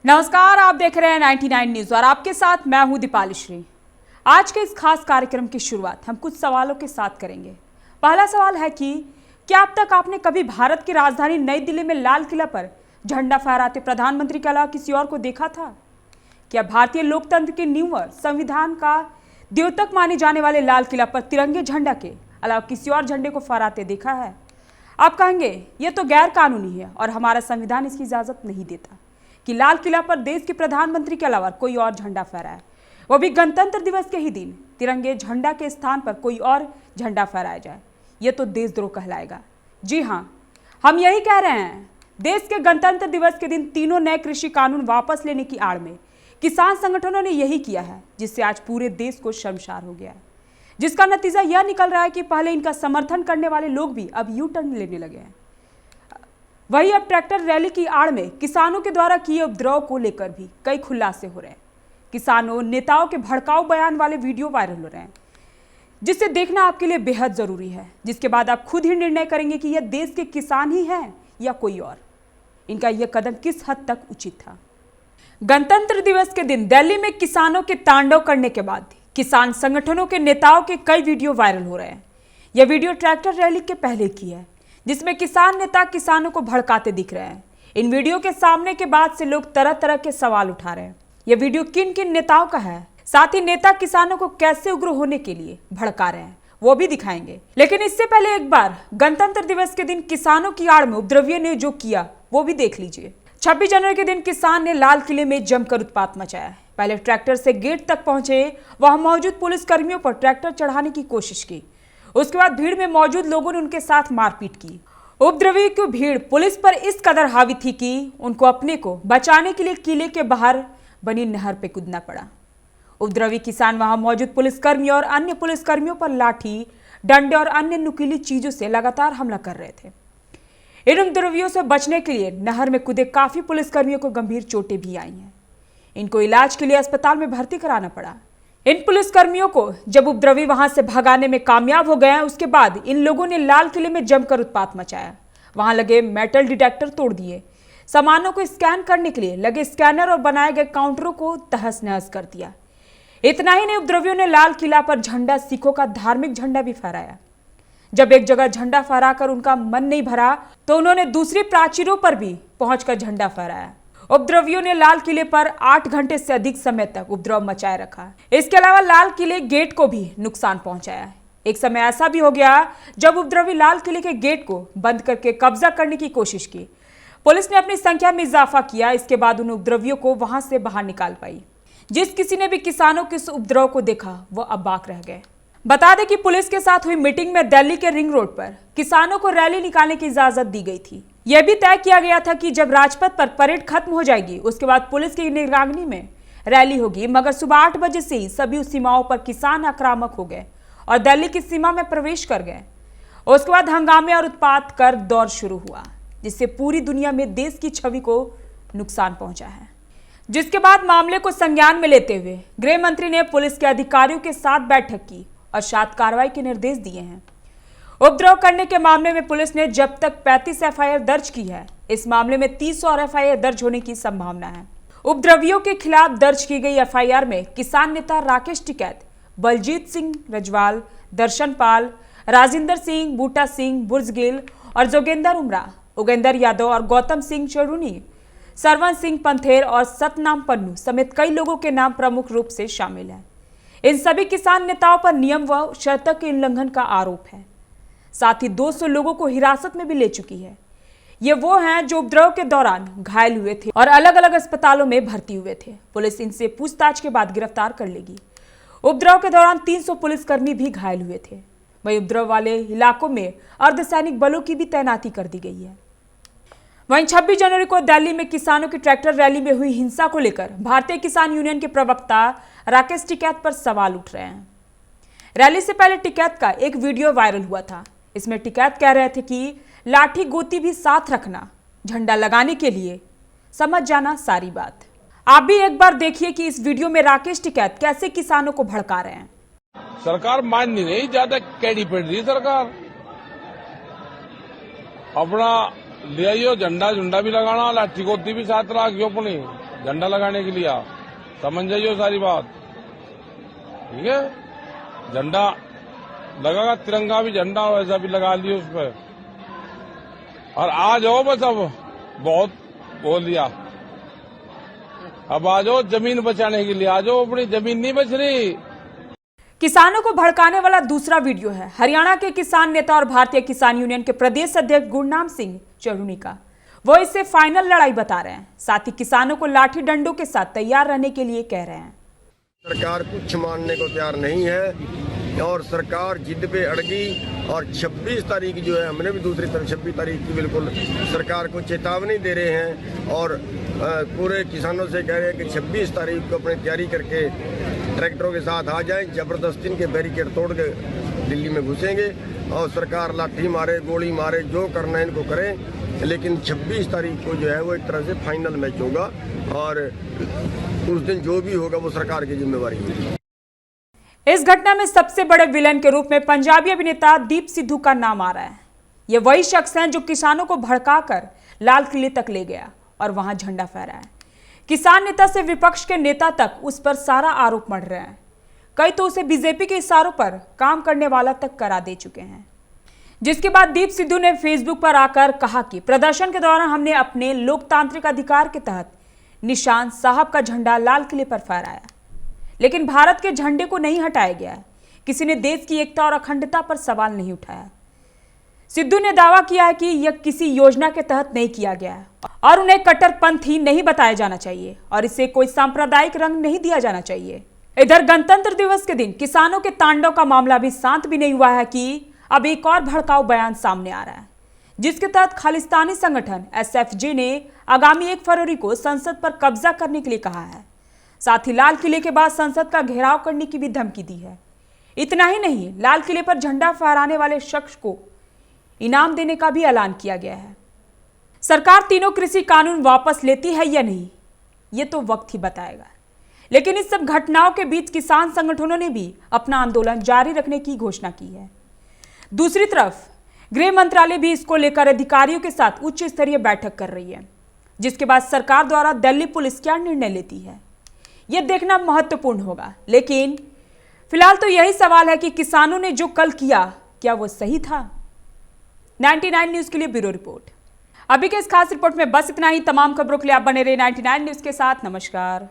नमस्कार, आप देख रहे हैं 99 न्यूज और आपके साथ मैं हूं दीपाली श्री। आज के इस खास कार्यक्रम की शुरुआत हम कुछ सवालों के साथ करेंगे। पहला सवाल है कि क्या अब तक आपने कभी भारत की राजधानी नई दिल्ली में लाल किला पर झंडा फहराते प्रधानमंत्री के अलावा किसी और को देखा था? क्या भारतीय लोकतंत्र की नींव और संविधान का द्योतक माने जाने वाले लाल किला पर तिरंगे झंडा के अलावा किसी और झंडे को फहराते देखा है? आप कहेंगे यह तो गैर कानूनी है और हमारा संविधान इसकी इजाजत नहीं देता कि लाल किला पर देश के प्रधानमंत्री के अलावा कोई और झंडा फहराए, वो भी गणतंत्र दिवस के ही दिन तिरंगे झंडा के स्थान पर कोई और झंडा फहराया जाए। ये तो देशद्रोह कहलाएगा। जी हाँ, हम यही कह रहे हैं। देश के गणतंत्र दिवस के दिन तीनों नए कृषि कानून वापस लेने की आड़ में किसान संगठनों ने यही किया है, जिससे आज पूरे देश को शर्मसार हो गया है, जिसका नतीजा यह निकल रहा है कि पहले इनका समर्थन करने वाले लोग भी अब यू टर्न लेने लगे हैं। वही अब ट्रैक्टर रैली की आड़ में किसानों के द्वारा किए उपद्रव को लेकर भी कई खुलासे हो रहे हैं। किसानों नेताओं के भड़काऊ बयान वाले वीडियो वायरल हो रहे हैं, जिसे देखना आपके लिए बेहद जरूरी है, जिसके बाद आप खुद ही निर्णय करेंगे कि यह देश के किसान ही हैं या कोई और। इनका यह कदम किस हद तक उचित था? गणतंत्र दिवस के दिन दिल्ली में किसानों के तांडव करने के बाद किसान संगठनों के नेताओं के कई वीडियो वायरल हो रहे हैं। यह वीडियो ट्रैक्टर रैली के पहले की है, जिसमें किसान नेता किसानों को भड़काते दिख रहे हैं। इन वीडियो के सामने के बाद से लोग तरह तरह के सवाल उठा रहे हैं। यह वीडियो किन किन नेताओं का है, साथ ही नेता किसानों को कैसे उग्र होने के लिए भड़का रहे हैं, वो भी दिखाएंगे। लेकिन इससे पहले एक बार गणतंत्र दिवस के दिन किसानों की आड़ में उपद्रवियों ने जो किया वो भी देख लीजिए। 26 जनवरी के दिन किसान ने लाल किले में जमकर उत्पात मचाया। पहले ट्रैक्टर से गेट तक पहुंचे, वहां मौजूद पुलिस कर्मियों पर ट्रैक्टर चढ़ाने की कोशिश की। उसके बाद भीड़ में मौजूद लोगों ने उनके साथ मारपीट की। उपद्रवी की भीड़ पुलिस पर इस कदर हावी थी कि उनको अपने को बचाने के लिए किले के बाहर बनी नहर पे कूदना पड़ा। उपद्रवी किसान वहां मौजूद पुलिसकर्मियों और अन्य पुलिसकर्मियों पर लाठी, डंडे और अन्य नुकीली चीजों से लगातार हमला कर रहे थे। इन उपद्रवियों से बचने के लिए नहर में कूदे काफी पुलिसकर्मियों को गंभीर चोटें भी आई हैं। इनको इलाज के लिए अस्पताल में भर्ती कराना पड़ा। इन पुलिसकर्मियों को जब उपद्रवी वहां से भगाने में कामयाब हो गए, उसके बाद इन लोगों ने लाल किले में जमकर उत्पात मचाया। वहां लगे मेटल डिटेक्टर तोड़ दिए, सामानों को स्कैन करने के लिए लगे स्कैनर और बनाए गए काउंटरों को तहस नहस कर दिया। इतना ही नहीं, उपद्रवियों ने लाल किला पर झंडा, सिखों का धार्मिक झंडा भी फहराया। जब एक जगह झंडा फहराकर उनका मन नहीं भरा तो उन्होंने दूसरी प्राचीरों पर भी पहुंचकर झंडा फहराया। उपद्रवियों ने लाल किले पर 8 घंटे से अधिक समय तक उपद्रव मचाए रखा। इसके अलावा लाल किले गेट को भी नुकसान पहुंचाया। एक समय ऐसा भी हो गया जब उपद्रवी लाल किले के गेट को बंद करके कब्जा करने की कोशिश की। पुलिस ने अपनी संख्या में इजाफा किया। इसके बाद उन उपद्रवियों को वहां से बाहर निकाल पाई। जिस किसी ने भी किसानों के इस उपद्रव को देखा वो अबाक रह गए। बता दें कि पुलिस के साथ हुई मीटिंग में दिल्ली के रिंग रोड पर किसानों को रैली निकालने की इजाजत दी गई थी। यह भी तय किया गया था कि जब राजपथ पर परेड खत्म हो जाएगी, उसके बाद पुलिस की निगरानी में रैली होगी। मगर सुबह 8 बजे से ही सभी सीमाओं पर किसान आक्रामक हो गए और दिल्ली की सीमा में प्रवेश कर गए। उसके बाद हंगामे और उत्पात कर दौर शुरू हुआ, जिससे पूरी दुनिया में देश की छवि को नुकसान पहुंचा है। जिसके बाद मामले को संज्ञान में लेते हुए गृह मंत्री ने पुलिस के अधिकारियों के साथ बैठक की और साथ कार्रवाई के निर्देश दिए हैं। उपद्रव करने के मामले में पुलिस ने जब तक 35 एफआईआर दर्ज की है, इस मामले में 30 और एफआईआर दर्ज होने की संभावना है। उपद्रवियों के खिलाफ दर्ज की गई एफआईआर में किसान नेता राकेश टिकैत, बलजीत सिंह रजवाल, दर्शन पाल, राजिंदर सिंह, बूटा सिंह, बुर्जगिल और जोगेंद्र उमरा, उगेंद्र यादव और गौतम सिंह चरूनी, सरवन सिंह पंथेर और सतनाम पन्नू समेत कई लोगों के नाम प्रमुख रूप से शामिल हैं। इन सभी किसान नेताओं पर नियम व शर्तों के उल्लंघन का आरोप है। साथ ही 200 लोगों को हिरासत में भी ले चुकी है। ये वो हैं जो उपद्रव के दौरान घायल हुए थे और अलग अलग अस्पतालों में भर्ती हुए थे। पुलिस इनसे पूछताछ के बाद गिरफ्तार कर लेगी। उपद्रव के दौरान 300 पुलिसकर्मी भी घायल हुए थे। वहीं उपद्रव वाले इलाकों में अर्धसैनिक बलों की भी तैनाती कर दी गई है। वहीं 26 जनवरी को दिल्ली में किसानों की ट्रैक्टर रैली में हुई हिंसा को लेकर भारतीय किसान यूनियन के प्रवक्ता राकेश टिकैत पर सवाल उठ रहे हैं। रैली से पहले टिकैत का एक वीडियो वायरल हुआ था। इसमें टिकैत कह रहे थे कि लाठी गोती भी साथ रखना, झंडा लगाने के लिए, समझ जाना सारी बात। आप भी एक बार देखिए कि इस वीडियो में राकेश टिकैत कैसे किसानों को भड़का रहे हैं। सरकार मान नहीं रही, ज्यादा कैडी पड़ रही सरकार। अपना ले आइयो, झंडा झुंडा भी लगाना, लाठी गोदी भी साथ रखियो अपनी। झंडा लगाने के लिए समझ जाइए सारी बात, ठीक है। झंडा लगागा, तिरंगा भी झंडा वैसा भी लगा लियो उस पर। और आ जाओ, बस अब बहुत बोल लिया, अब आ जाओ जमीन बचाने के लिए, आ जाओ, अपनी जमीन नहीं बच रही। किसानों को भड़काने वाला दूसरा वीडियो है हरियाणा के किसान नेता और भारतीय किसान यूनियन के प्रदेश अध्यक्ष गुरनाम सिंह चरूनी का। वो इसे फाइनल लड़ाई बता रहे हैं, साथ ही किसानों को लाठी डंडों के साथ तैयार रहने के लिए कह रहे हैं। सरकार कुछ मानने को तैयार नहीं है और सरकार जिद पे अड़गी और 26 तारीख जो है, हमने भी दूसरी तरफ 26 तारीख की बिल्कुल सरकार को चेतावनी दे रहे हैं और पूरे किसानों से कह रहे हैं कि 26 तारीख को अपनी तैयारी करके ट्रैक्टरों के साथ आ जाएं, जबरदस्ती इनके बैरिकेड तोड़ के दिल्ली में घुसेंगे और सरकार लाठी मारे, गोली मारे, जो करना है इनको करें, लेकिन 26 तारीख को जो है वो एक तरह से फाइनल मैच होगा और उस दिन जो भी होगा वो सरकार की जिम्मेवारी होगी। इस घटना में सबसे बड़े विलेन के रूप में पंजाबी अभिनेता दीप सिद्धू का नाम आ रहा है। ये वही शख्स हैं जो किसानों को भड़काकर लाल किले तक ले गया और वहां झंडा फहराया। किसान नेता से विपक्ष के नेता तक उस पर सारा आरोप मढ़ रहे हैं। कई तो उसे बीजेपी के इशारों पर काम करने वाला तक करार दे चुके हैं। जिसके बाद दीप सिद्धू ने फेसबुक पर आकर कहा कि प्रदर्शन के दौरान हमने अपने लोकतांत्रिक अधिकार के तहत निशान साहब का झंडा लाल किले पर फहराया, लेकिन भारत के झंडे को नहीं हटाया गया। किसी ने देश की एकता और अखंडता पर सवाल नहीं उठाया। सिद्धू ने दावा किया है कि यह किसी योजना के तहत नहीं किया गया है और उन्हें कट्टरपंथी नहीं बताया जाना चाहिए और इसे कोई सांप्रदायिक रंग नहीं दिया जाना चाहिए। इधर गणतंत्र दिवस के दिन किसानों के तांडव का मामला भी शांत भी नहीं हुआ है कि अब एक और भड़काऊ बयान सामने आ रहा है, जिसके तहत खालिस्तानी संगठन SFJ ने आगामी 1 फरवरी को संसद पर कब्जा करने के लिए कहा है। साथ ही लाल किले के बाद संसद का घेराव करने की भी धमकी दी है। इतना ही नहीं, लाल किले पर झंडा फहराने वाले शख्स को इनाम देने का भी ऐलान किया गया है। सरकार तीनों कृषि कानून वापस लेती है या नहीं, ये तो वक्त ही बताएगा। लेकिन इस सब घटनाओं के बीच किसान संगठनों ने भी अपना आंदोलन जारी रखने की घोषणा की है। दूसरी तरफ गृह मंत्रालय भी इसको लेकर अधिकारियों के साथ उच्च स्तरीय बैठक कर रही है, जिसके बाद सरकार द्वारा दिल्ली पुलिस क्या निर्णय लेती है, यह देखना महत्वपूर्ण होगा। लेकिन फिलहाल तो यही सवाल है कि किसानों ने जो कल किया, क्या वो सही था? 99 न्यूज के लिए ब्यूरो रिपोर्ट। अभी के इस खास रिपोर्ट में बस इतना ही। तमाम खबरों के लिए आप बने रहे 99 न्यूज के साथ। नमस्कार।